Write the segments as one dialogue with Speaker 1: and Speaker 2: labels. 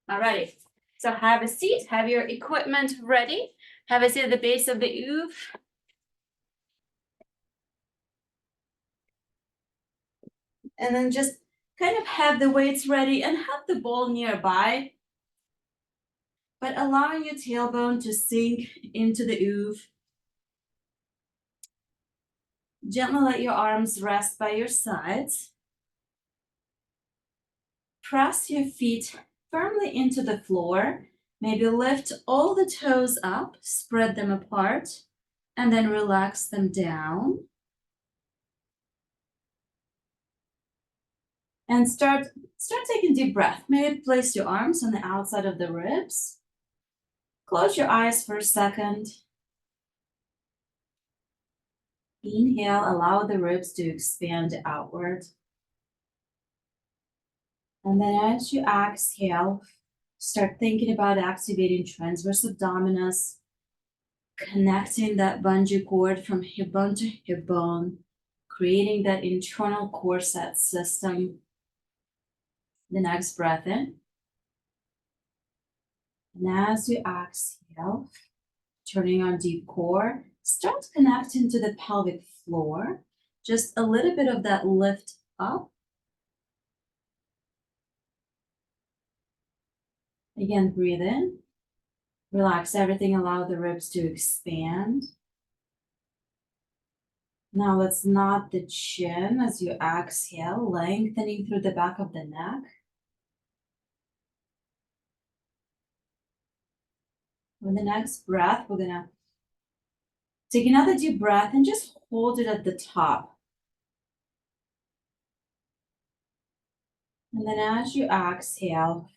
Speaker 1: Alrighty, so have a seat, have your equipment ready. Have a seat at the base of the OOV. And then just kind of have the weights ready and have the ball nearby, but allowing your tailbone to sink into the OOV. Gently let your arms rest by your sides. Press your feet firmly into the floor. Maybe lift all the toes up, spread them apart, and then relax them down. And start taking deep breath. Maybe place your arms on the outside of the ribs. Close your eyes for a second. Inhale, allow the ribs to expand outward. And then as you exhale, start thinking about activating transverse abdominis, connecting that bungee cord from hip bone to hip bone, creating that internal core set system. The next breath in. And as you exhale, turning on deep core, start connecting to the pelvic floor. Just a little bit of that lift up. Again, breathe in. Relax everything, allow the ribs to expand. Now let's nod the chin as you exhale, lengthening through the back of the neck. With the next breath, we're gonna take another deep breath and just hold it at the top. And then as you exhale,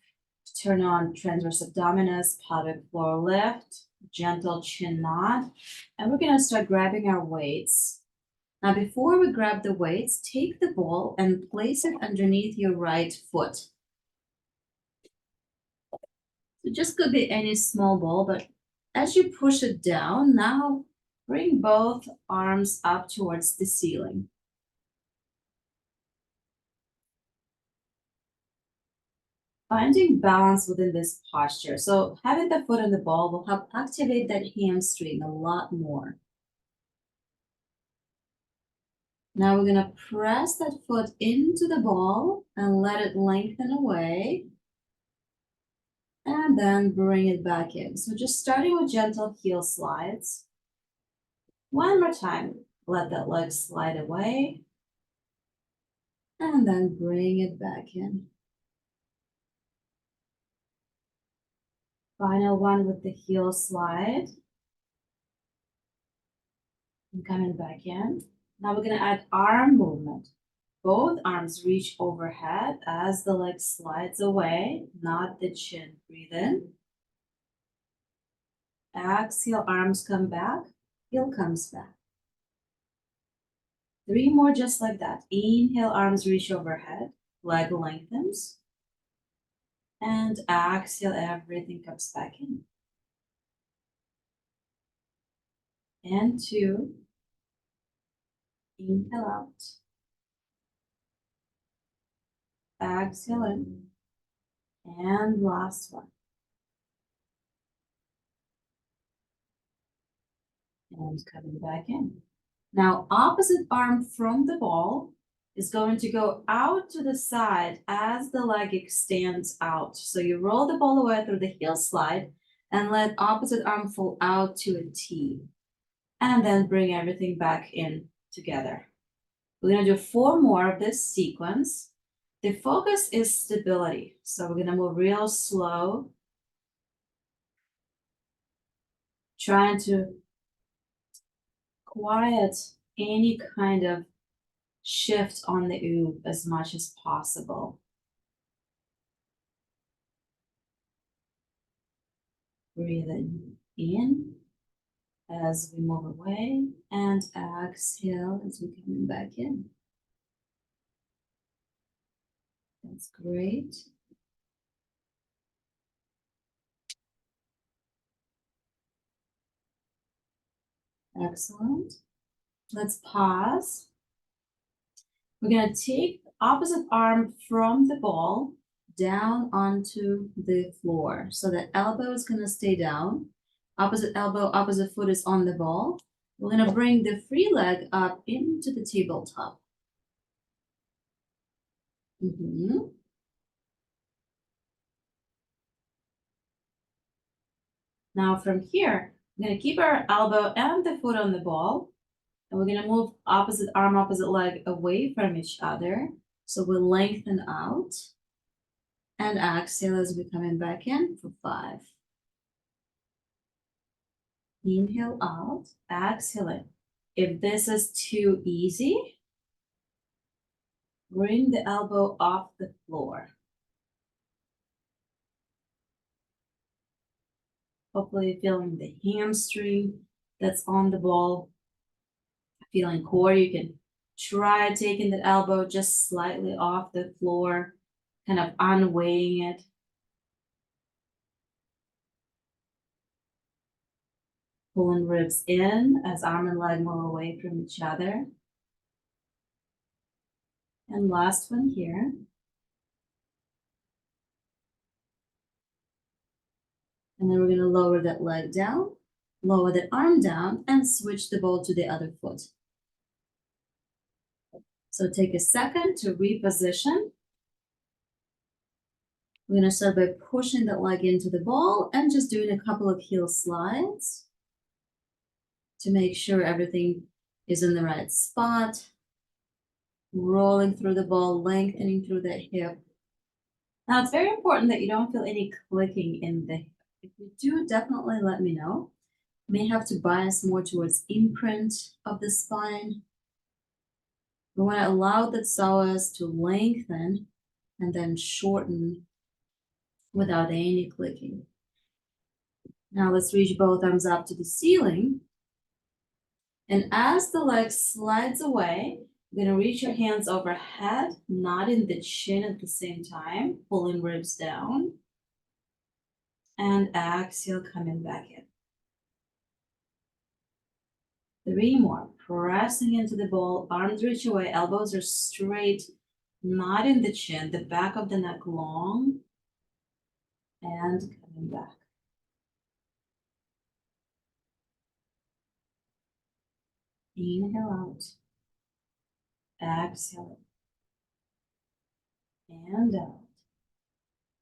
Speaker 1: turn on transverse abdominis, pelvic floor lift, gentle chin nod. And we're gonna start grabbing our weights. Now, before we grab the weights, take the ball and place it underneath your right foot. It just could be any small ball, but as you push it down, now bring both arms up towards the ceiling. Finding balance within this posture. So having the foot on the ball will help activate that hamstring a lot more. Now we're gonna press that foot into the ball and let it lengthen away. And then bring it back in. So just starting with gentle heel slides. One more time, let that leg slide away. And then bring it back in. Final one with the heel slide. And coming back in. Now we're gonna add arm movement. Both arms reach overhead as the leg slides away, not the chin. Breathe in. Exhale, arms come back, heel comes back. 3 more just like that. Inhale, arms reach overhead, leg lengthens. And exhale, everything comes back in. And 2. Inhale out. Exhale in. And last one. And coming back in. Now, opposite arm from the ball is going to go out to the side as the leg extends out. So you roll the ball away through the heel slide and let opposite arm fall out to a T. And then bring everything back in together. We're gonna do 4 more of this sequence. The focus is stability. So we're gonna move real slow. Trying to quiet any kind of shift on the OOV as much as possible. Breathing in as we move away and exhale as we come back in. That's great. Excellent. Let's pause. We're going to take opposite arm from the ball, down onto the floor. So the elbow is gonna stay down. Opposite elbow, opposite foot is on the ball. We're gonna bring the free leg up into the tabletop. Now from here, we're gonna keep our elbow and the foot on the ball, and we're gonna move opposite arm, opposite leg away from each other. So we'll lengthen out and exhale as we're coming back in for 5. Inhale out, exhale in. If this is too easy, bring the elbow off the floor. Hopefully feeling the hamstring that's on the ball. Feeling core, you can try taking the elbow just slightly off the floor, kind of unweighing it. Pulling ribs in as arm and leg move away from each other. And last one here. And then we're going to lower that leg down, lower the arm down, and switch the ball to the other foot. So take a second to reposition. We're going to start by pushing that leg into the ball and just doing a couple of heel slides to make sure everything is in the right spot. Rolling through the ball, lengthening through the hip. Now it's very important that you don't feel any clicking in the hip. If you do, definitely let me know. May have to bias more towards imprint of the spine. We want to allow the psoas to lengthen and then shorten without any clicking. Now let's reach both arms up to the ceiling. And as the leg slides away, you're going to reach your hands overhead, not in the chin at the same time, pulling ribs down. And exhale, coming back in. 3 more. Pressing into the ball, arms reach away, elbows are straight, not in the chin, the back of the neck long. And coming back. Inhale out. Exhale. And out.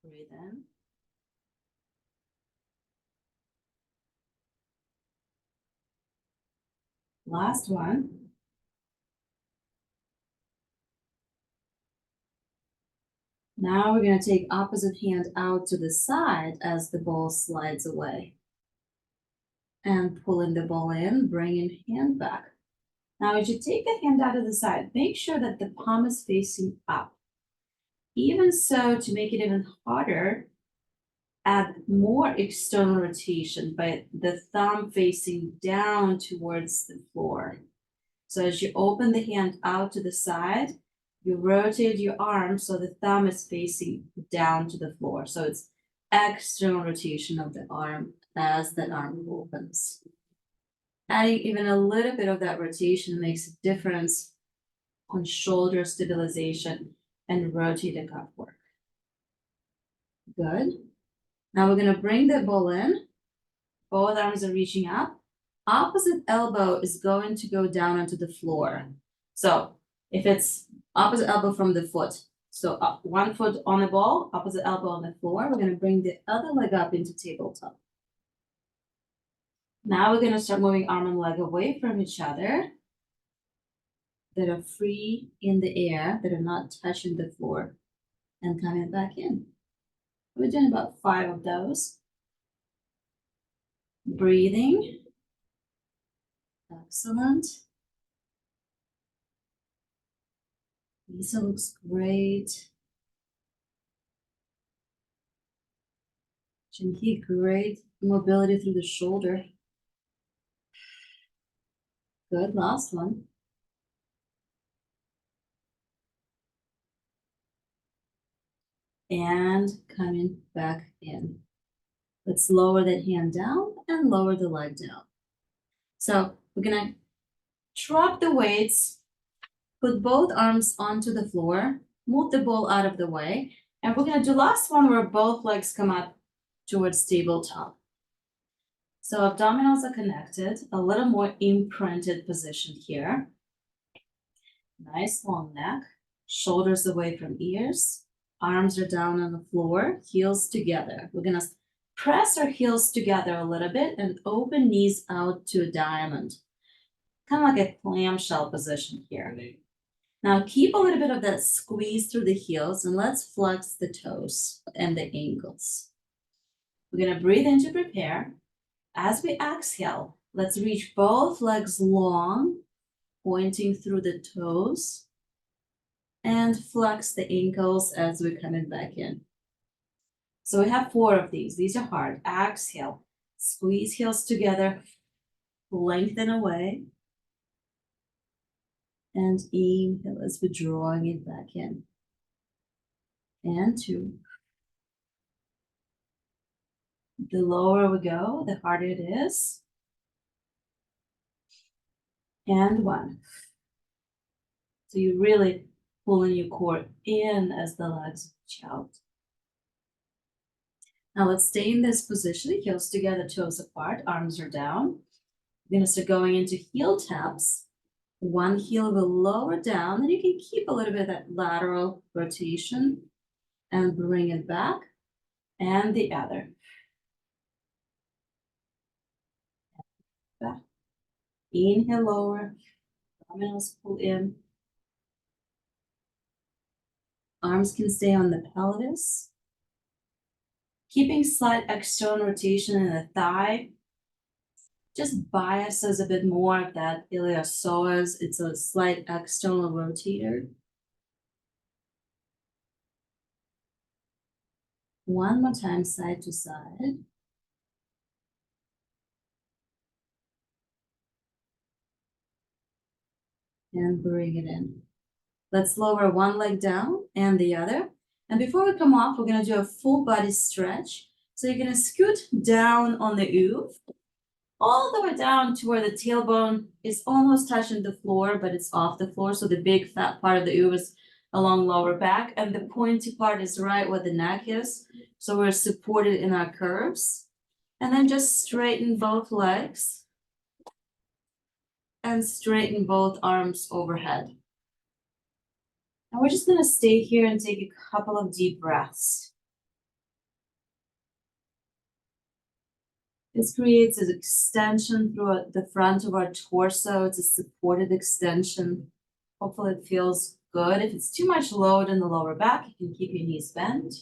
Speaker 1: Breathe in. Last one. Now we're going to take opposite hand out to the side as the ball slides away. And pulling the ball in, bringing hand back. Now as you take the hand out of the side, make sure that the palm is facing up. Even so, to make it even harder, add more external rotation by the thumb facing down towards the floor. So as you open the hand out to the side, you rotate your arm so the thumb is facing down to the floor. So it's external rotation of the arm as that arm opens. Adding even a little bit of that rotation makes a difference on shoulder stabilization and rotated cuff work. Good. Now we're going to bring the ball in. Both arms are reaching up. Opposite elbow is going to go down onto the floor. So if it's opposite elbow from the foot, so one foot on the ball, opposite elbow on the floor, we're going to bring the other leg up into tabletop. Now we're going to start moving arm and leg away from each other that are free in the air, that are not touching the floor, and coming back in. We're doing about 5 of those. Breathing. Excellent. Lisa looks great. Chinky, great mobility through the shoulder. Good, last one. And coming back in. Let's lower that hand down and lower the leg down. So we're gonna drop the weights, put both arms onto the floor, move the ball out of the way, And we're gonna do last one where both legs come up towards tabletop. So abdominals are connected, a little more imprinted position here. Nice long neck, shoulders away from ears, arms are down on the floor, heels together. We're gonna press our heels together a little bit and open knees out to a diamond. Kind of like a clamshell position here. Now keep a little bit of that squeeze through the heels and let's flex the toes and the ankles. We're gonna breathe in to prepare. As we exhale, let's reach both legs long, pointing through the toes, and flex the ankles as we're coming back in. So we have 4 of these. These are hard. Exhale, squeeze heels together, lengthen away, and inhale as we're drawing it back in. And 2. The lower we go, the harder it is. And 1. So you're really pulling your core in as the legs reach out. Now let's stay in this position, heels together, toes apart, arms are down. We're gonna start going into heel taps. One heel will lower down, and you can keep a little bit of that lateral rotation and bring it back, and the other. Back. Inhale, lower, abdominals pull in. Arms can stay on the pelvis. Keeping slight external rotation in the thigh. Just biases a bit more of that iliopsoas. It's a slight external rotator. One more time, side to side. And bring it in. Let's lower one leg down and the other. And before we come off, we're gonna do a full body stretch. So you're gonna scoot down on the OOV, all the way down to where the tailbone is almost touching the floor, but it's off the floor. So the big fat part of the OOV is along lower back, and the pointy part is right where the neck is. So we're supported in our curves. And then just straighten both legs and straighten both arms overhead. And we're just gonna stay here and take a couple of deep breaths. This creates an extension through the front of our torso. It's a supported extension. Hopefully it feels good. If it's too much load in the lower back, you can keep your knees bent.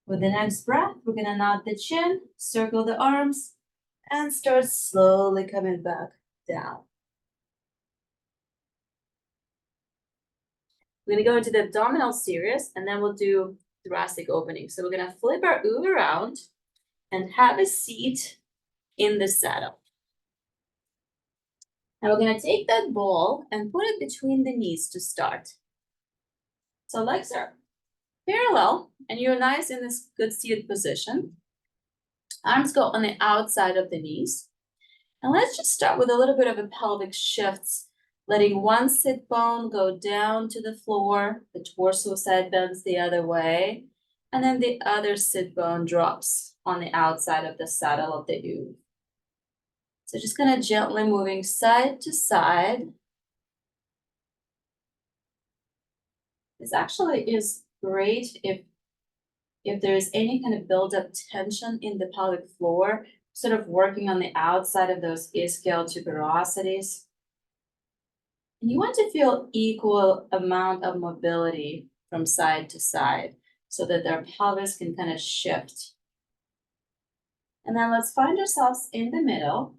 Speaker 1: With the next breath, we're gonna nod the chin, circle the arms, and start slowly coming back down. We're gonna go into the abdominal series, and then we'll do thoracic opening. So we're gonna flip our OOV around and have a seat in the saddle. And we're gonna take that ball and put it between the knees to start. So legs are parallel, and you're nice in this good seated position. Arms go on the outside of the knees. And let's just start with a little bit of a pelvic shifts, letting one sit bone go down to the floor, the torso side bends the other way, and then the other sit bone drops on the outside of the saddle of the OOV. So just kind of gently moving side to side. This actually is great if there's any kind of buildup tension in the pelvic floor, sort of working on the outside of those ischial tuberosities. And you want to feel equal amount of mobility from side to side so that their pelvis can kind of shift. And then let's find ourselves in the middle,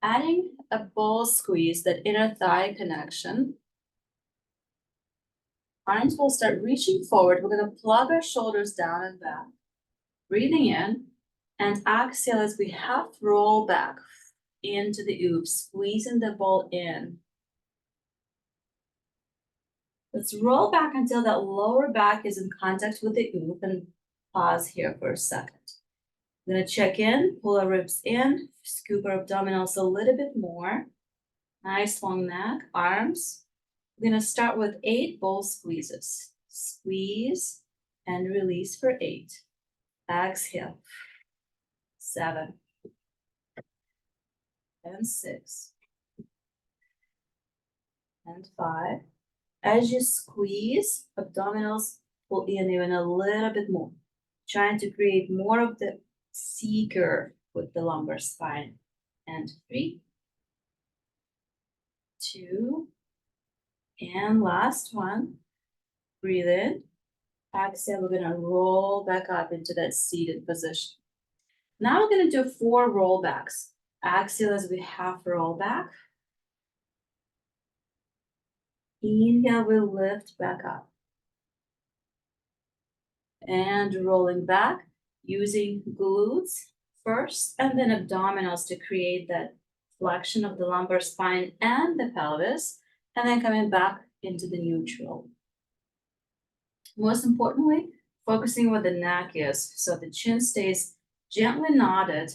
Speaker 1: adding a bull squeeze, that inner thigh connection. Arms will start reaching forward. We're going to plug our shoulders down and back. Breathing in and exhale as we half roll back into the OOV, squeezing the ball in. Let's roll back until that lower back is in contact with the OOV, and pause here for a second. I'm gonna check in, pull our ribs in, scoop our abdominals a little bit more. Nice long neck, arms We're gonna start with 8 ball squeezes. Squeeze and release for 8. Exhale. 7 and 6 and 5. As you squeeze, abdominals pull in even a little bit more, trying to create more of the C curve with the lumbar spine. And 3, 2, and last one. Breathe in. Exhale, we're gonna roll back up into that seated position. Now we're gonna do 4 rollbacks. Exhale as we half roll back. Inhale, we lift back up. And rolling back, using glutes first and then abdominals to create that flexion of the lumbar spine and the pelvis, and then coming back into the neutral. Most importantly, focusing where the neck is, so the chin stays gently nodded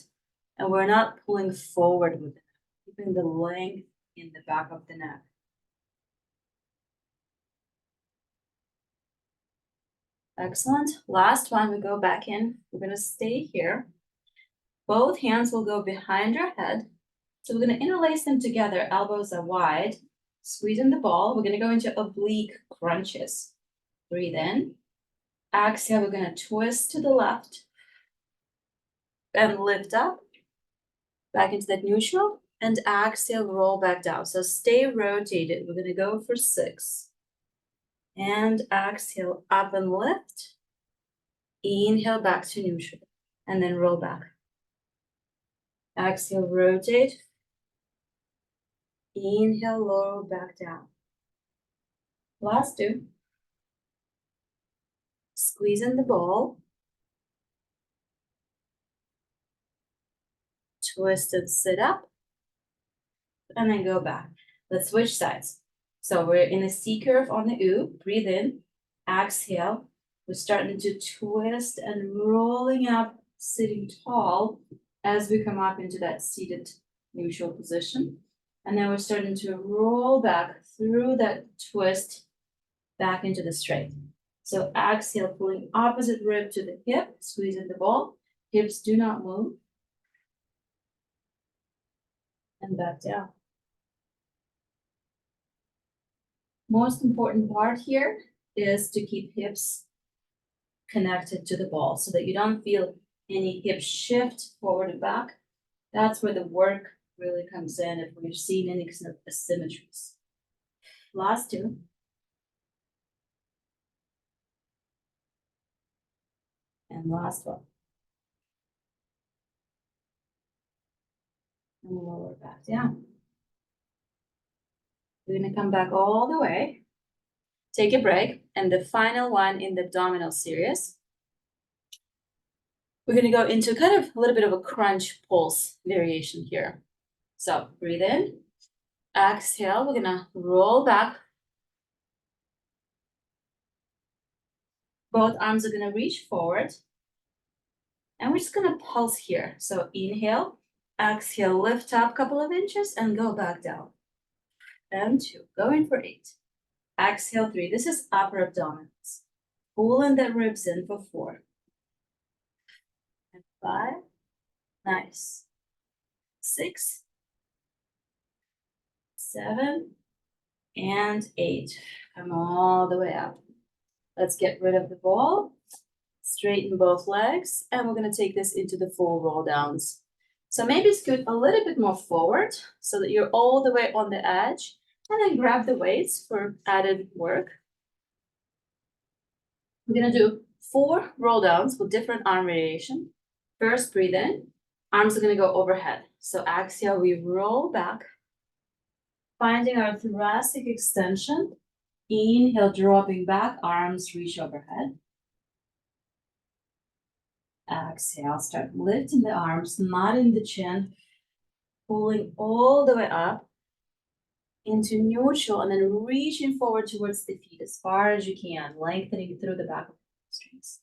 Speaker 1: and we're not pulling forward with it, keeping the length in the back of the neck. Excellent. Last one, we go back in. We're gonna stay here. Both hands will go behind your head. So we're gonna interlace them together, elbows are wide. Squeezing the ball, we're gonna go into oblique crunches. Breathe in. Exhale, we're gonna twist to the left and lift up. Back into that neutral. And exhale, roll back down. So stay rotated. We're gonna go for 6. And exhale, up and lift. Inhale, back to neutral. And then roll back. Exhale, rotate. Inhale, lower back down. Last 2. Squeeze in the ball. Twist and sit up. And then go back. Let's switch sides. So we're in a C curve on the OOV. Breathe in. Exhale. We're starting to twist and rolling up, sitting tall as we come up into that seated neutral position. And then we're starting to roll back through that twist back into the straight. So exhale, pulling opposite rib to the hip, squeezing the ball. Hips do not move. And back down. Most important part here is to keep hips connected to the ball so that you don't feel any hip shift forward and back. That's where the work really comes in if we're seeing any kind of asymmetries. Last 2. And last one. And lower back down. We're gonna come back all the way. Take a break. And the final one in the abdominal series. We're gonna go into kind of a little bit of a crunch pulse variation here. So breathe in. Exhale, we're gonna roll back. Both arms are gonna reach forward. And we're just gonna pulse here. So inhale, exhale, lift up a couple of inches and go back down. And 2, going for 8. Exhale, 3, this is upper abdominals. Pulling the ribs in for 4. And 5, nice. 6, 7, and 8. Come all the way up. Let's get rid of the ball. Straighten both legs, and we're gonna take this into the full roll downs. So maybe scoot a little bit more forward so that you're all the way on the edge, and then grab the weights for added work. We're gonna do 4 roll downs with different arm variation. First, breathe in. Arms are gonna go overhead. So exhale, we roll back, finding our thoracic extension. Inhale, dropping back, arms reach overhead. Exhale, start lifting the arms, nodding the chin, pulling all the way up into neutral, and then reaching forward towards the feet as far as you can, lengthening through the back of the hamstrings.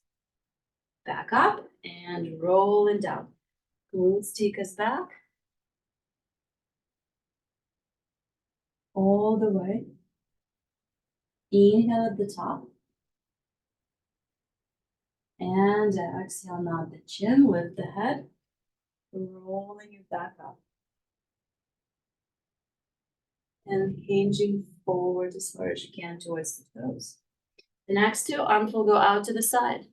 Speaker 1: Back up and rolling down. Glutes take us back. All the way. Inhale at the top. And exhale, nod the chin, lift the head, rolling it back up. And hinging forward as far as you can towards the toes. The next two arms will go out to the side.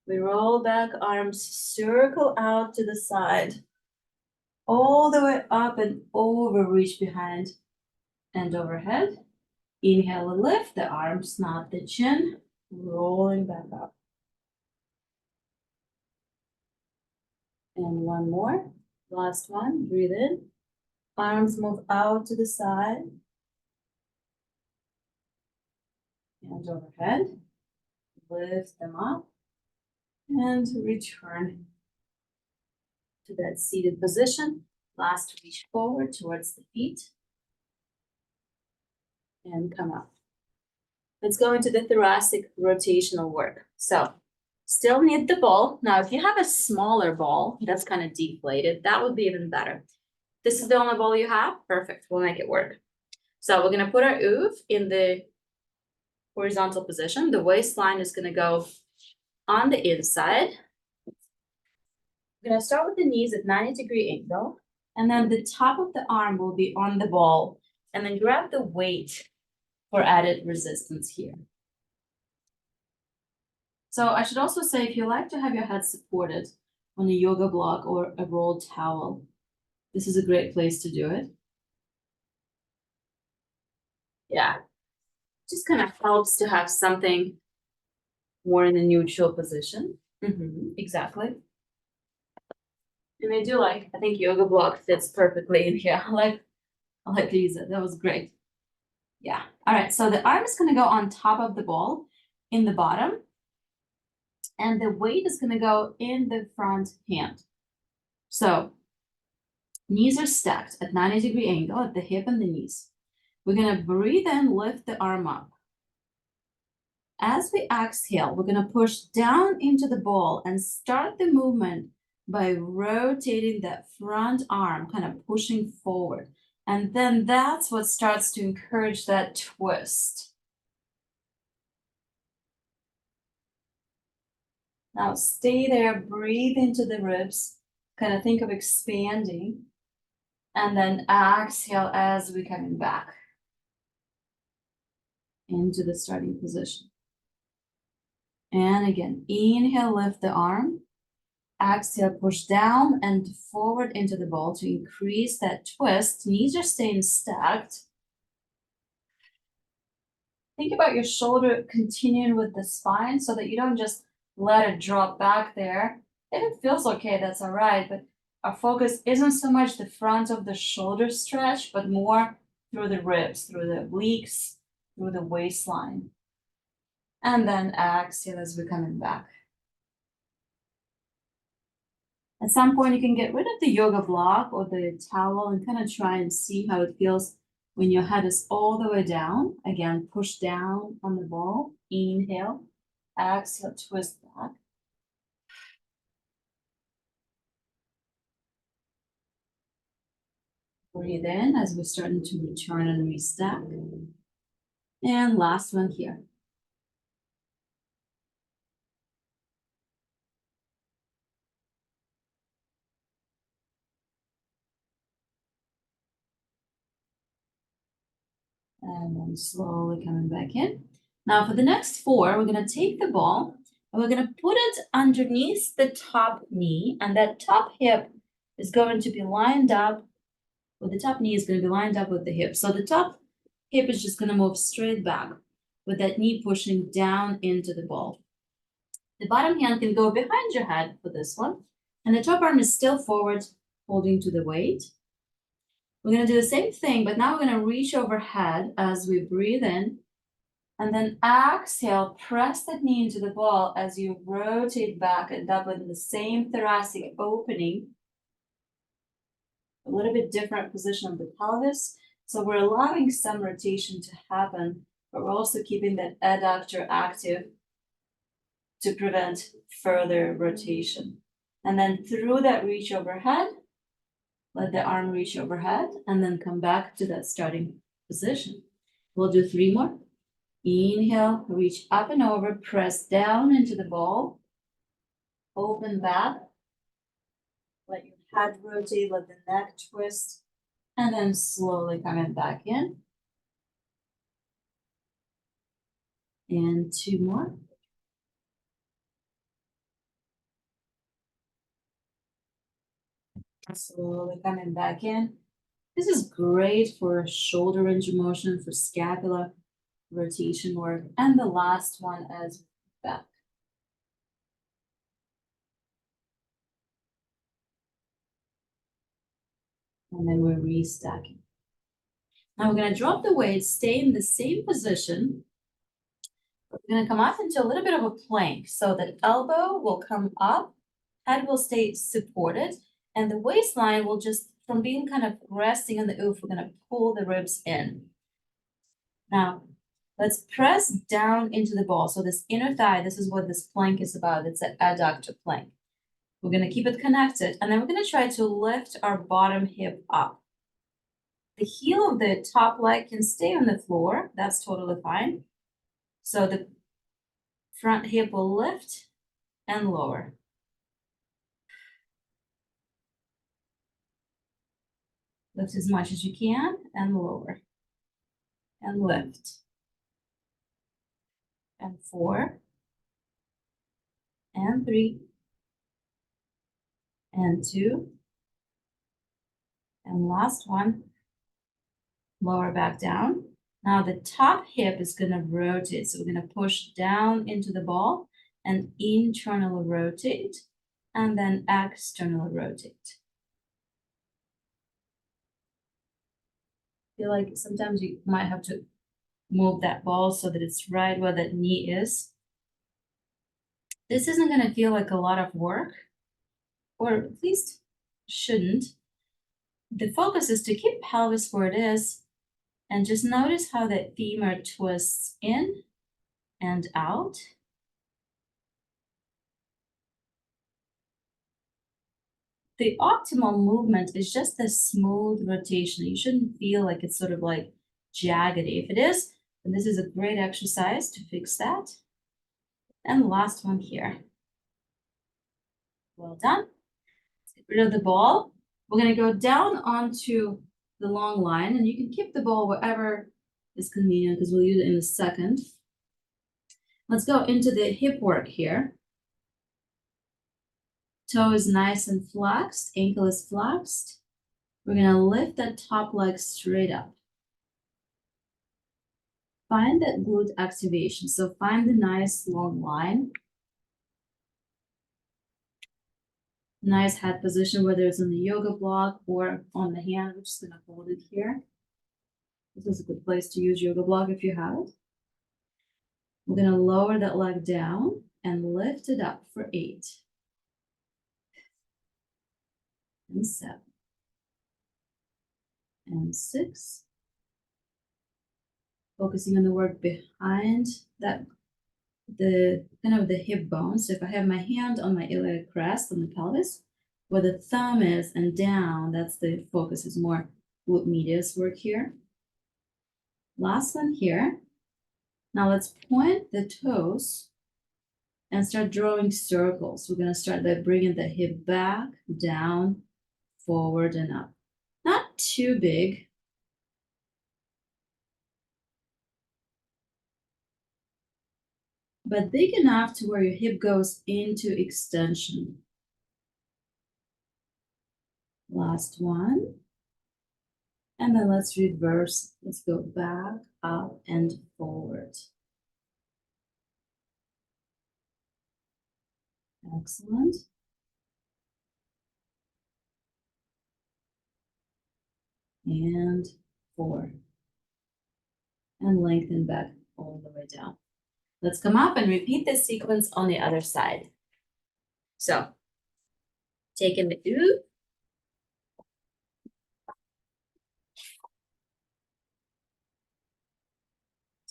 Speaker 1: We roll back, arms circle out to the side, all the way up and over, reach behind and overhead. Inhale and lift the arms, nod the chin, rolling back up. And one more, last one, breathe in. Arms move out to the side and overhead. Lift them up and return to that seated position. Last, reach forward towards the feet and come up. Let's go into the thoracic rotational work. So still need the ball. Now, if you have a smaller ball that's kind of deflated, that would be even better. This is the only ball you have? Perfect, we'll make it work. So we're gonna put our OOV in the horizontal position. The waistline is gonna go on the inside. We're gonna start with the knees at 90-degree angle, and then the top of the arm will be on the ball, and then grab the weight for added resistance here. So I should also say, if you like to have your head supported on a yoga block or a rolled towel, this is a great place to do it. Yeah, just kind of helps to have something more in a neutral position. Exactly. And I think yoga block fits perfectly in here. I like to use it. That was great. Yeah. All right. So the arm is going to go on top of the ball in the bottom. And the weight is going to go in the front hand. So knees are stacked at 90-degree angle at the hip and the knees. We're going to breathe in, lift the arm up. As we exhale, we're going to push down into the ball and start the movement by rotating that front arm, kind of pushing forward. And then that's what starts to encourage that twist. Now stay there, breathe into the ribs, kind of think of expanding, and then exhale as we're coming back into the starting position. And again, inhale, lift the arm. Exhale, push down and forward into the ball to increase that twist. Knees are staying stacked. Think about your shoulder continuing with the spine so that you don't just let it drop back there. If it feels okay, that's all right. But our focus isn't so much the front of the shoulder stretch, but more through the ribs, through the obliques, through the waistline. And then exhale as we're coming back. At some point, you can get rid of the yoga block or the towel and kind of try and see how it feels when your head is all the way down. Again, push down on the ball. Inhale. Exhale, twist back. Breathe in as we're starting to return and restack. And last one here. And then slowly coming back in. Now for the next four, we're going to take the ball and we're going to put it underneath the top knee, and that top hip is going to be lined up, or the top knee is going to be lined up with the hip. So the top hip is just going to move straight back with that knee pushing down into the ball. The bottom hand can go behind your head for this one, and the top arm is still forward, holding to the weight. We're going to do the same thing, but now we're going to reach overhead as we breathe in, and then exhale, press that knee into the ball as you rotate back and up in the same thoracic opening. A little bit different position of the pelvis. So we're allowing some rotation to happen, but we're also keeping that adductor active to prevent further rotation. And then through that reach overhead, let the arm reach overhead and then come back to that starting position. We'll do 3 more. Inhale, reach up and over, press down into the ball. Open back. Let your head rotate, let the neck twist, and then slowly coming back in. And two more. Slowly coming back in. This is great for shoulder range of motion, for scapula rotation work. And the last one is back. And then we're restacking. Now we're going to drop the weight, stay in the same position. We're going to come up into a little bit of a plank. So the elbow will come up, head will stay supported, and the waistline will just, from being kind of resting on the OOV, we're going to pull the ribs in. Now, let's press down into the ball. So this inner thigh, this is what this plank is about. It's an adductor plank. We're going to keep it connected, and then we're going to try to lift our bottom hip up. The heel of the top leg can stay on the floor. That's totally fine. So the front hip will lift and lower. Lift as much as you can and lower. And lift. And 4. And 3. And 2. And last one. Lower back down. Now the top hip is going to rotate. So we're going to push down into the ball and internally rotate and then externally rotate. Feel like sometimes you might have to move that ball so that it's right where that knee is. This isn't going to feel like a lot of work, or at least shouldn't. The focus is to keep pelvis where it is and just notice how the femur twists in and out. The optimal movement is just a smooth rotation. You shouldn't feel like it's sort of like jaggedy. If it is, then this is a great exercise to fix that. And last one here. Well done. Let's get rid of the ball. We're going to go down onto the long line, and you can keep the ball wherever is convenient because we'll use it in a second. Let's go into the hip work here. Toe is nice and flexed, ankle is flexed. We're going to lift that top leg straight up. Find that glute activation. So find the nice long line. Nice head position, whether it's on the yoga block or on the hand. We're just going to hold it here. This is a good place to use yoga block if you have it. We're going to lower that leg down and lift it up for 8. And 7. And 6. Focusing on the work behind that, the kind of the hip bone. So if I have my hand on my iliac crest on the pelvis, where the thumb is and down, that's the focus, is more glute medius work here. Last one here. Now let's point the toes and start drawing circles. We're going to start by bringing the hip back, down, forward, and up. Not too big. But big enough to where your hip goes into extension. Last one. And then let's reverse. Let's go back, up, and forward. Excellent. And 4. And lengthen back all the way down. Let's come up and repeat this sequence on the other side. So, taking the OOV.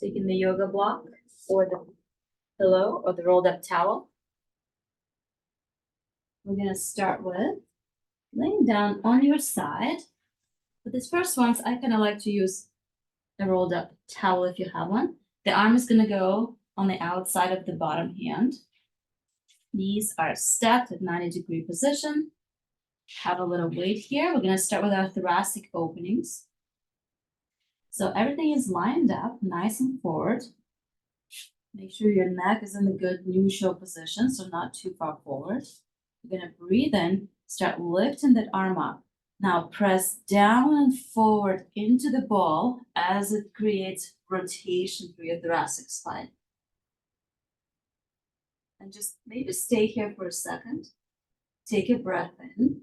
Speaker 1: Taking the yoga block or the pillow or the rolled up towel. We're going to start with laying down on your side. For this first one, I kind of like to use a rolled up towel if you have one. The arm is gonna go on the outside of the bottom hand. Knees are stacked at 90-degree position. Have a little weight here. We're gonna start with our thoracic openings. So everything is lined up, nice and forward. Make sure your neck is in the good neutral position, so not too far forward. You're gonna breathe in, start lifting that arm up. Now press down and forward into the ball as it creates rotation through your thoracic spine. And just maybe stay here for a second. Take a breath in.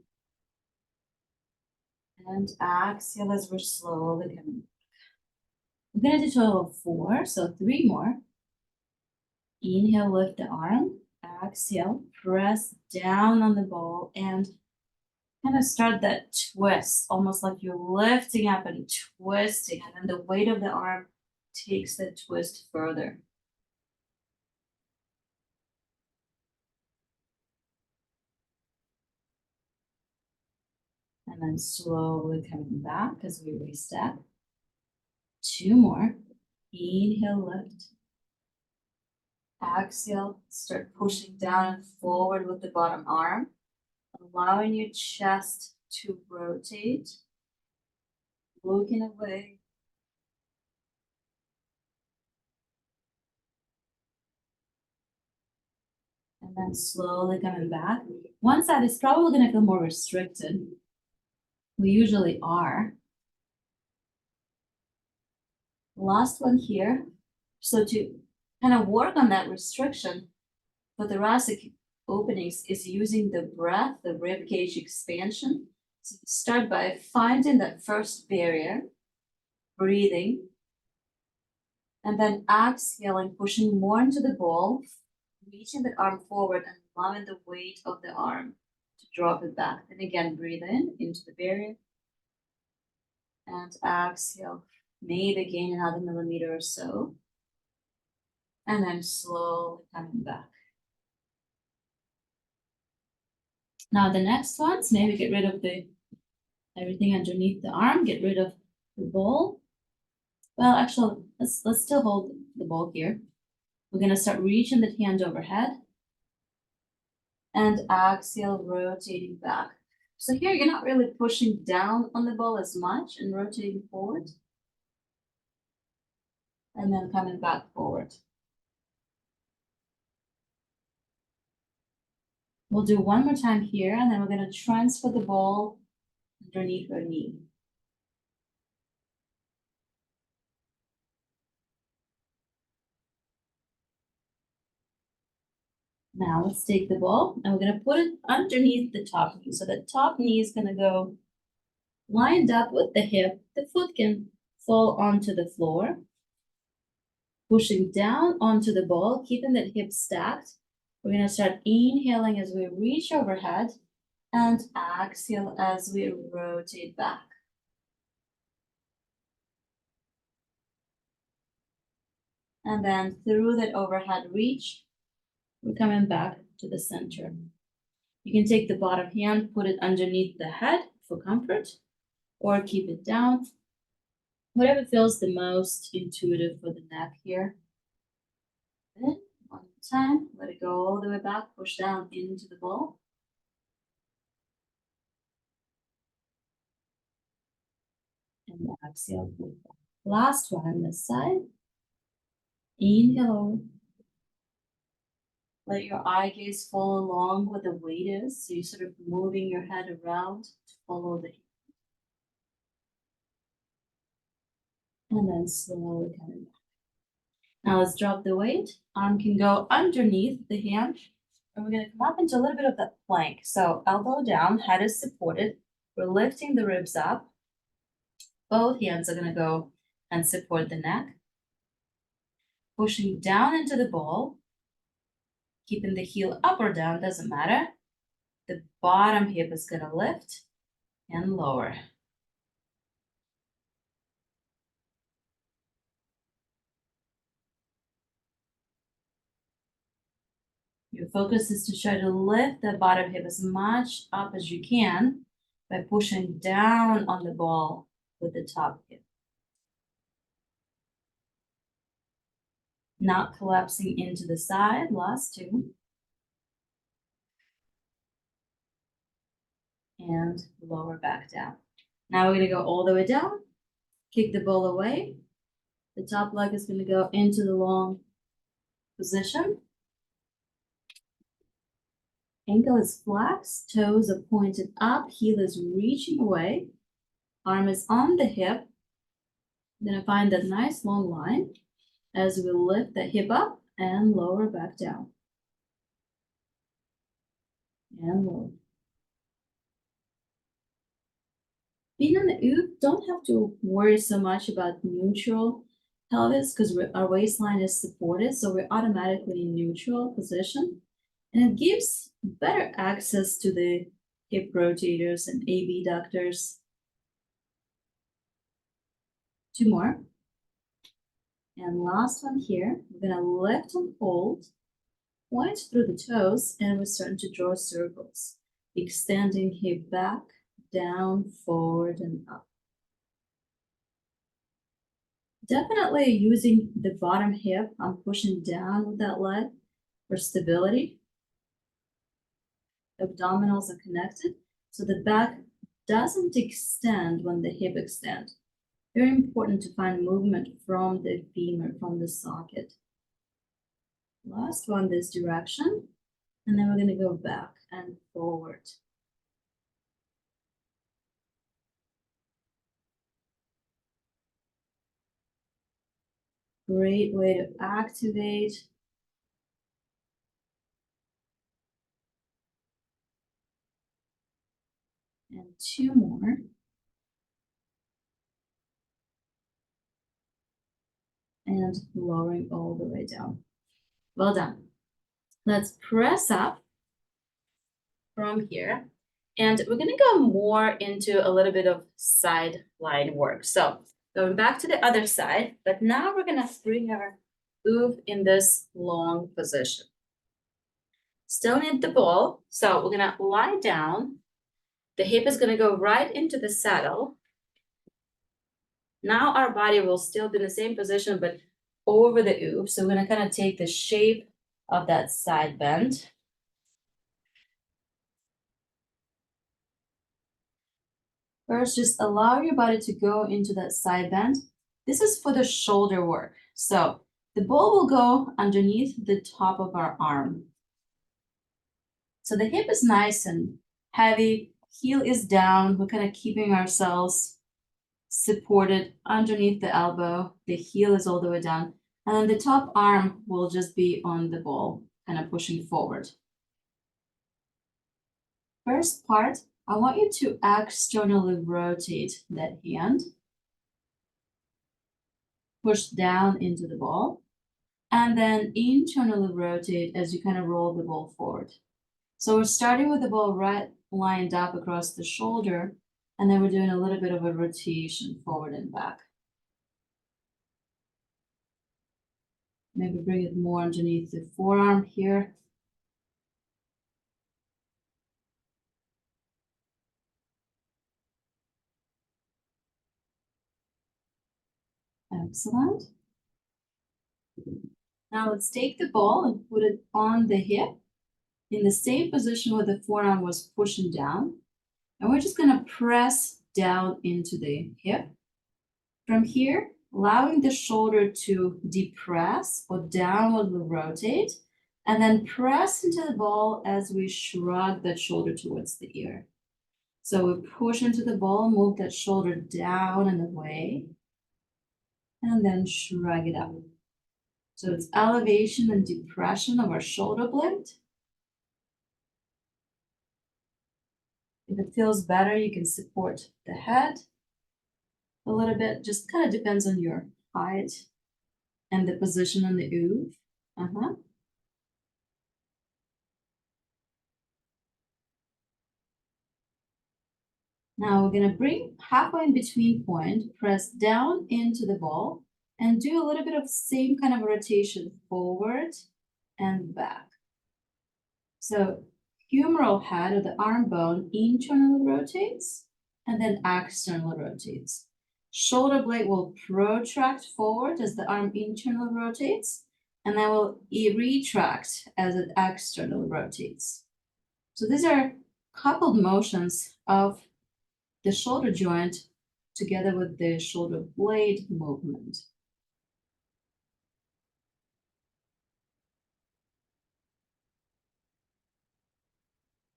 Speaker 1: And exhale as we're slowly coming back. We're gonna do a total of 4, so 3 more. Inhale, lift the arm. Exhale, press down on the ball and kind of start that twist, almost like you're lifting up and twisting, and then the weight of the arm takes the twist further. And then slowly coming back as we restep. 2 more. Inhale, lift. Exhale, start pushing down and forward with the bottom arm, allowing your chest to rotate, looking away. And then slowly coming back. One side is probably going to feel more restricted. We usually are. Last one here. So to kind of work on that restriction, for thoracic openings is using the breath, the rib cage expansion. So start by finding that first barrier, breathing, and then exhaling, pushing more into the ball, reaching the arm forward and allowing the weight of the arm to drop it back. And again, breathe in into the barrier and exhale, maybe gain another millimeter or so. And then slowly coming back. Now the next ones, maybe get rid of everything underneath the arm, get rid of the ball. Well, actually, let's still hold the ball here. We're gonna start reaching the hand overhead and exhale, rotating back. So here you're not really pushing down on the ball as much and rotating forward. And then coming back forward. We'll do one more time here, and then we're gonna transfer the ball underneath our knee. Now let's take the ball and we're gonna put it underneath the top knee. So the top knee is gonna go lined up with the hip. The foot can fall onto the floor. Pushing down onto the ball, keeping that hip stacked. We're gonna start inhaling as we reach overhead and exhale as we rotate back. And then through that overhead reach, we're coming back to the center. You can take the bottom hand, put it underneath the head for comfort, or keep it down. Whatever feels the most intuitive for the neck here. Then, one more time, let it go all the way back, push down into the ball. And exhale. Last one on this side. Inhale. Let your eye gaze fall along where the weight is. So you're sort of moving your head around to follow the. And then slowly coming back. Now let's drop the weight. Arm can go underneath the hand. And we're gonna come up into a little bit of that plank. So elbow down, head is supported. We're lifting the ribs up. Both hands are gonna go and support the neck. Pushing down into the ball. Keeping the heel up or down, doesn't matter. The bottom hip is gonna lift and lower. Your focus is to try to lift the bottom hip as much up as you can by pushing down on the ball with the top hip. not collapsing into the side. Last two. And lower back down. Now we're gonna go all the way down, kick the ball away. The top leg is gonna go into the long position. Ankle is flexed, toes are pointed up, heel is reaching away, arm is on the hip. I'm gonna find that nice long line as we lift the hip up and lower back down. And lower. Being on the OOV, don't have to worry so much about neutral pelvis because our waistline is supported, so we're automatically in neutral position. And it gives better access to the hip rotators and abductors. Two more. And last one here, we're gonna lift and hold, point through the toes, and we're starting to draw circles, extending hip back, down, forward, and up. Definitely using the bottom hip, I'm pushing down with that leg for stability. Abdominals are connected, so the back doesn't extend when the hip extends. Very important to find movement from the femur, from the socket. Last one this direction, and then we're going to go back and forward. Great way to activate. And two more. And lowering all the way down. Well done. Let's press up from here. And we're going to go more into a little bit of side line work. So going back to the other side, but now we're going to bring our OOV in this long position. Still need the ball, so we're going to lie down. The hip is going to go right into the saddle. Now our body will still be in the same position, but over the OOV. So we're going to kind of take the shape of that side bend. First, just allow your body to go into that side bend. This is for the shoulder work. So the ball will go underneath the top of our arm. So the hip is nice and heavy, heel is down. We're kind of keeping ourselves supported underneath the elbow. The heel is all the way down. And then the top arm will just be on the ball, kind of pushing forward. First part, I want you to externally rotate that hand. Push down into the ball. And then internally rotate as you kind of roll the ball forward. So we're starting with the ball right lined up across the shoulder, and then we're doing a little bit of a rotation forward and back. Maybe bring it more underneath the forearm here. Excellent. Now let's take the ball and put it on the hip in the same position where the forearm was pushing down. And we're just going to press down into the hip. From here, allowing the shoulder to depress or downwardly rotate, and then press into the ball as we shrug that shoulder towards the ear. So we push into the ball, move that shoulder down and away, and then shrug it up. So it's elevation and depression of our shoulder blade. If it feels better, you can support the head a little bit. Just kind of depends on your height and the position on the OOV. Now we're going to bring halfway in between point, press down into the ball, and do a little bit of same kind of rotation forward and back. So humeral head of the arm bone internally rotates and then externally rotates. Shoulder blade will protract forward as the arm internally rotates, and then we'll retract as it externally rotates. So these are coupled motions of the shoulder joint together with the shoulder blade movement.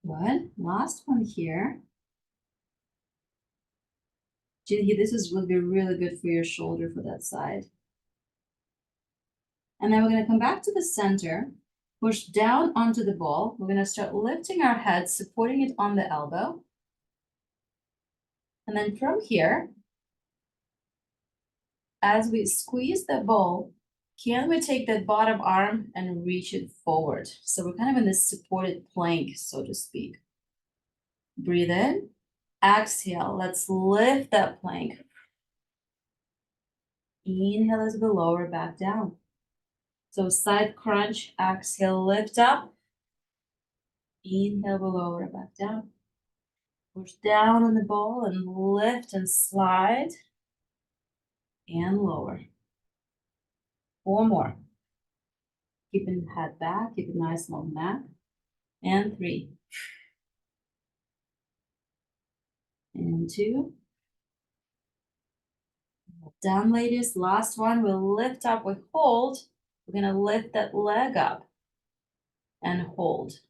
Speaker 1: Good. Last one here. Judy, this will be really good for your shoulder for that side. And then we're going to come back to the center, push down onto the ball. We're going to start lifting our head, supporting it on the elbow. And then from here, as we squeeze the ball, can we take that bottom arm and reach it forward? So we're kind of in this supported plank, so to speak. Breathe in, exhale. Let's lift that plank. Inhale as we lower back down. So side crunch, exhale, lift up. Inhale, we lower back down. Push down on the ball and lift and slide. And lower. 4 more. Keeping the head back, keep a nice long neck. And 3. And 2. Down, ladies. Last one. We'll lift up, we hold. We're going to lift that leg up and hold.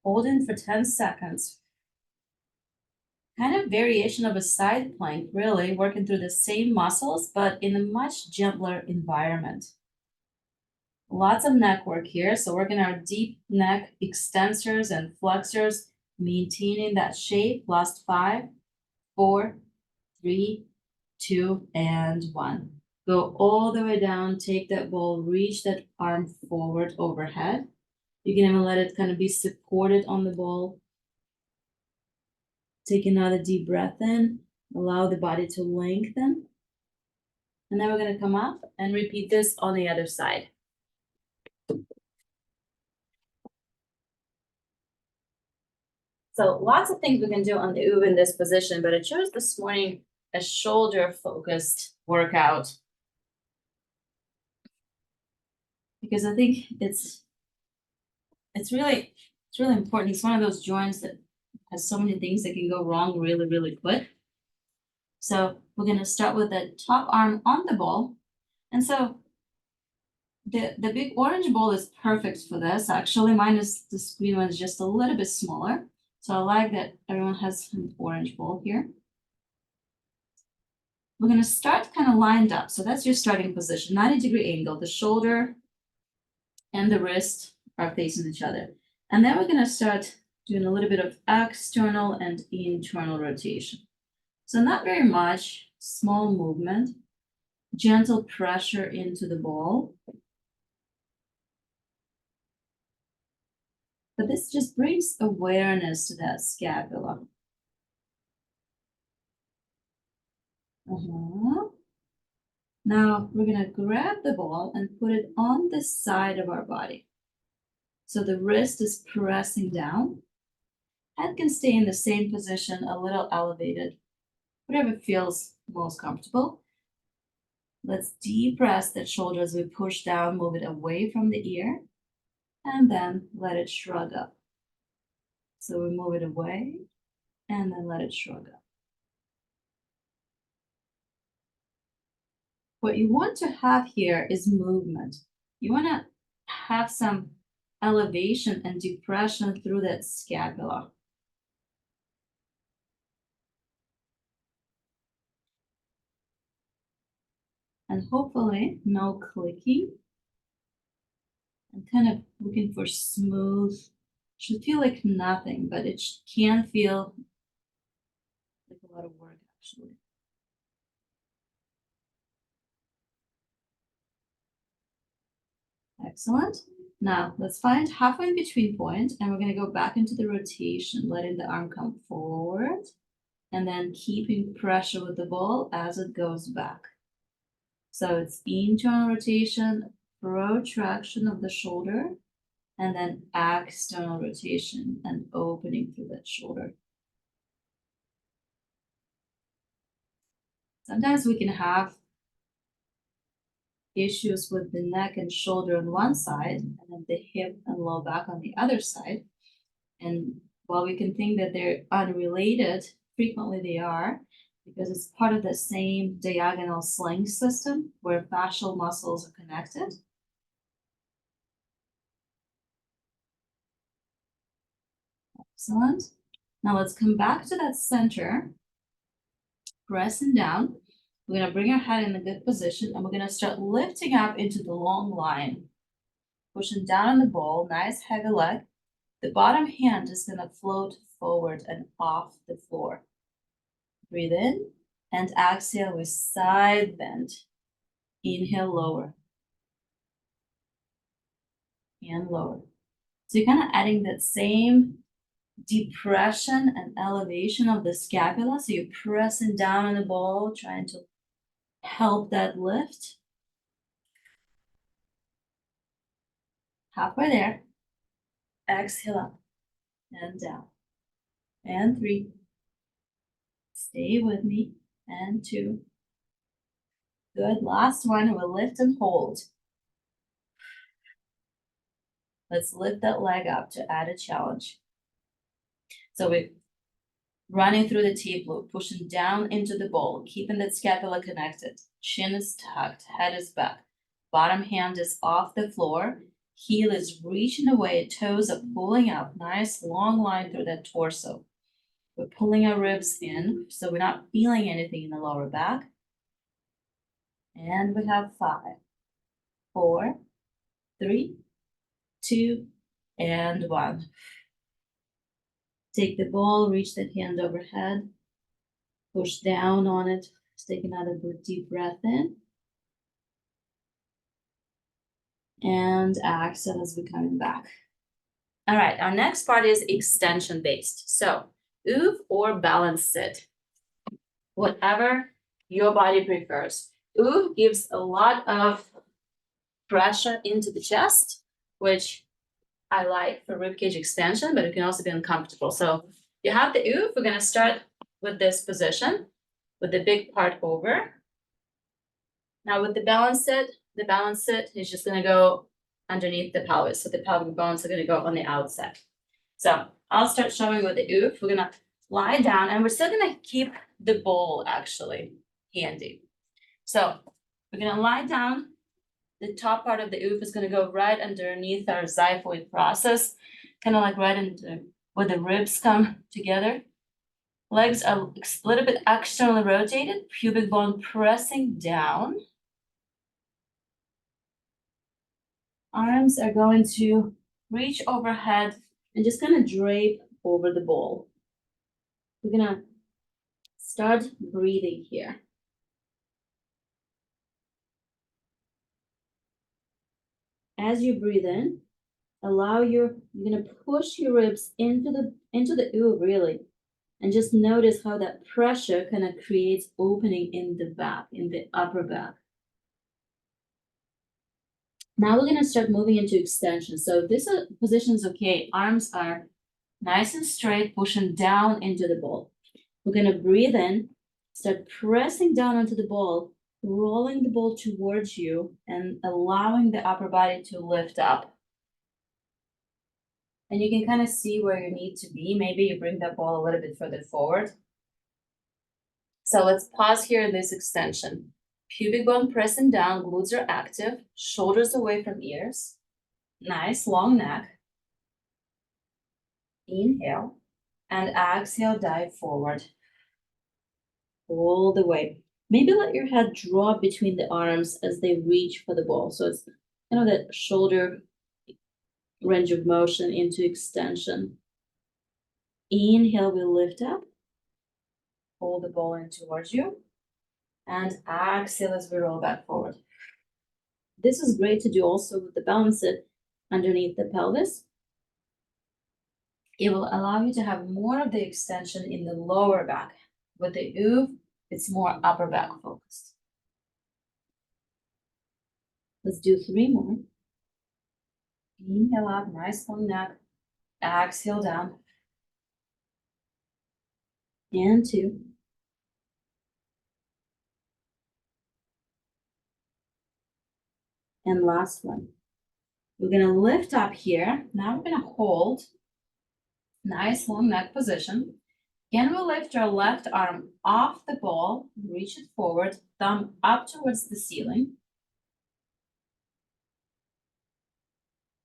Speaker 1: Hold in for 10 seconds. Kind of variation of a side plank, really, working through the same muscles, but in a much gentler environment. Lots of neck work here, so working our deep neck extensors and flexors, maintaining that shape. Last 5, 4, 3, 2, and 1. Go all the way down, take that ball, reach that arm forward overhead. You can even let it kind of be supported on the ball. Take another deep breath in, allow the body to lengthen. And then we're going to come up and repeat this on the other side. So lots of things we can do on the OOV in this position, but I chose this morning a shoulder-focused workout because I think it's really important. It's one of those joints that has so many things that can go wrong really, really quick. So we're going to start with the top arm on the ball. And so the big orange ball is perfect for this. Actually, mine is the screen one is just a little bit smaller. So I like that everyone has an orange ball here. We're going to start kind of lined up. So that's your starting position, 90-degree angle. The shoulder and the wrist are facing each other. And then we're going to start doing a little bit of external and internal rotation. So not very much, small movement, gentle pressure into the ball. But this just brings awareness to that scapula. Now we're going to grab the ball and put it on the side of our body. So the wrist is pressing down. Head can stay in the same position, a little elevated, whatever feels most comfortable. Let's depress that shoulder as we push down, move it away from the ear, and then let it shrug up. So we move it away and then let it shrug up. What you want to have here is movement. You want to have some elevation and depression through that scapula. And hopefully no clicking. And kind of looking for smooth. Should feel like nothing, but it can feel like a lot of work actually. Excellent. Now let's find halfway in between point, and we're going to go back into the rotation, letting the arm come forward, and then keeping pressure with the ball as it goes back. So it's internal rotation, protraction of the shoulder, and then external rotation and opening through that shoulder. Sometimes we can have issues with the neck and shoulder on one side, and then the hip and low back on the other side. And while we can think that they're unrelated, frequently they are, because it's part of the same diagonal sling system where fascial muscles are connected. Excellent. Now let's come back to that center, pressing down. We're gonna bring our head in a good position and we're gonna start lifting up into the long line. Pushing down on the ball, nice heavy leg. The bottom hand is gonna float forward and off the floor. Breathe in and exhale with side bend. Inhale, lower. And lower. So you're kind of adding that same depression and elevation of the scapula. So you're pressing down on the ball, trying to help that lift. Halfway there. Exhale up and down. And 3. Stay with me. And 2. Good. Last one. We'll lift and hold. Let's lift that leg up to add a challenge. So we're running through the T loop, pushing down into the ball, keeping that scapula connected. Chin is tucked, head is back. Bottom hand is off the floor. Heel is reaching away, toes are pulling up. Nice long line through that torso. We're pulling our ribs in, so we're not feeling anything in the lower back. And we have 5, 4, 3, 2, and 1. Take the ball, reach that hand overhead, push down on it. Let's take another deep breath in. And exhale as we're coming back. All right, our next part is extension based. So OOV or balance sit, whatever your body prefers. OOV gives a lot of pressure into the chest, which I like for ribcage extension, but it can also be uncomfortable. So you have the OOV. We're going to start with this position with the big part over. Now with the balance sit is just going to go underneath the pelvis. So the pelvic bones are going to go on the outside. So I'll start showing with the OOV. We're going to lie down and we're still going to keep the bowl actually handy. So we're going to lie down. The top part of the OOV is going to go right underneath our xiphoid process, kind of like right into where the ribs come together. Legs are a little bit externally rotated, pubic bone pressing down. Arms are going to reach overhead and just kind of drape over the bowl. We're going to start breathing here. As you breathe in, you're going to push your ribs into the OOV really. And just notice how that pressure kind of creates opening in the back, in the upper back. Now we're going to start moving into extension. So this position is okay. Arms are nice and straight, pushing down into the ball. We're going to breathe in, start pressing down onto the ball, rolling the ball towards you and allowing the upper body to lift up. And you can kind of see where you need to be. Maybe you bring that ball a little bit further forward. So let's pause here in this extension. Pubic bone pressing down, glutes are active, shoulders away from ears. Nice long neck. Inhale and exhale, dive forward. All the way. Maybe let your head drop between the arms as they reach for the ball. So it's kind of that shoulder range of motion into extension. Inhale, we lift up. Hold the ball in towards you. And exhale as we roll back forward. This is great to do also with the balance sit underneath the pelvis. It will allow you to have more of the extension in the lower back. With the OOV, it's more upper back focused. Let's do 3 more. Inhale up, nice long neck. Exhale down. And 2. And last one. We're gonna lift up here. Now we're gonna hold. Nice long neck position. Again, we'll lift our left arm off the ball, reach it forward, thumb up towards the ceiling.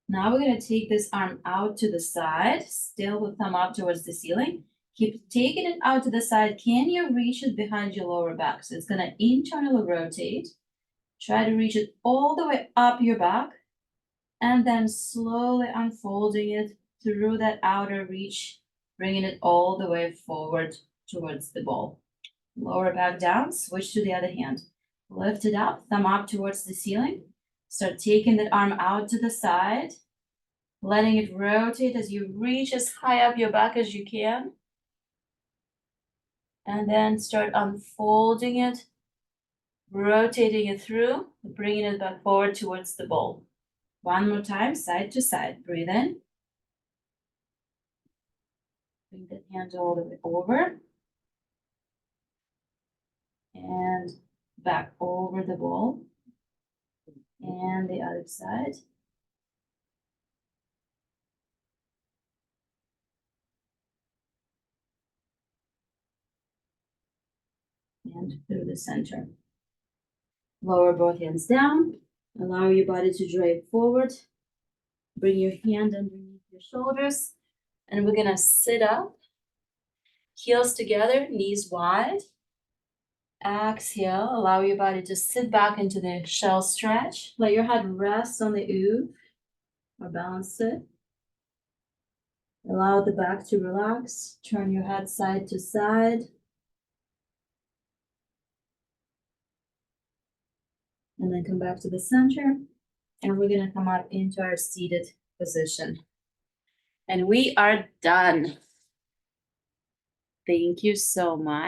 Speaker 1: Now we're gonna take this arm out to the side, still with thumb up towards the ceiling. Keep taking it out to the side. Can you reach it behind your lower back? So it's gonna internally rotate. Try to reach it all the way up your back, and then slowly unfolding it through that outer reach, bringing it all the way forward towards the ball. Lower back down, switch to the other hand. Lift it up, thumb up towards the ceiling. Start taking that arm out to the side, letting it rotate as you reach as high up your back as you can. And then start unfolding it, rotating it through, bringing it back forward towards the ball. One more time, side to side. Breathe in. Bring that hand all the way over. And back over the ball. And the other side. And through the center. Lower both hands down. Allow your body to drape forward. Bring your hand underneath your shoulders. And we're gonna sit up. Heels together, knees wide. Exhale, allow your body to sit back into the shell stretch. Let your head rest on the OOV or balance it. Allow the back to relax. Turn your head side to side. And then come back to the center. And we're gonna come up into our seated position. And we are done. Thank you so much.